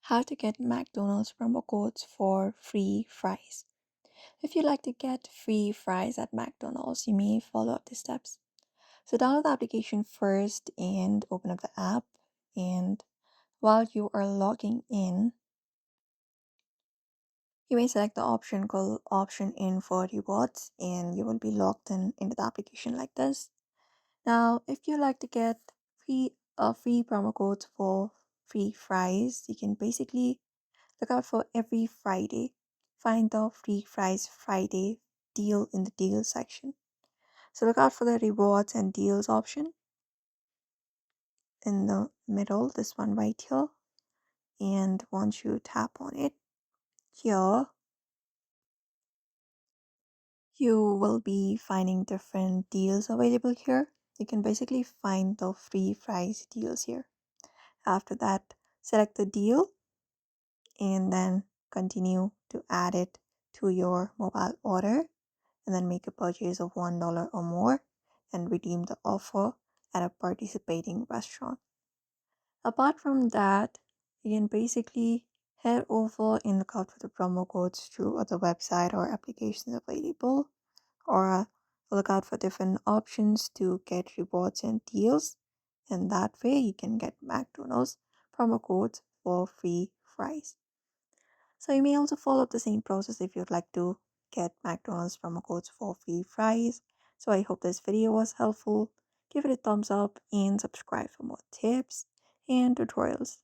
How to get McDonald's promo codes for free fries. If you'd like to get free fries at McDonald's, you may follow up the steps. So download the application first and open up the app. And while you are logging in, you may select the option called option in for rewards and you will be logged in into the application like this. Now, if you like to get free promo codes for free fries, you can basically look out for every Friday. Find the free fries Friday deal in the deal section. So look out for the rewards and deals option in the middle, this one right here. And once you tap on it, here you will be finding different deals available here. You can basically find the free fries deals here. After that, select the deal and then continue to add it to your mobile order and then make a purchase of $1 or more and redeem the offer at a participating restaurant. Apart from that, you can basically head over and look out for the promo codes through other website or applications available, or look out for different options to get rewards and deals. And that way you can get McDonald's promo codes for free fries. So you may also follow up the same process if you'd like to get McDonald's promo codes for free fries. So I hope this video was helpful. Give it a thumbs up and subscribe for more tips and tutorials.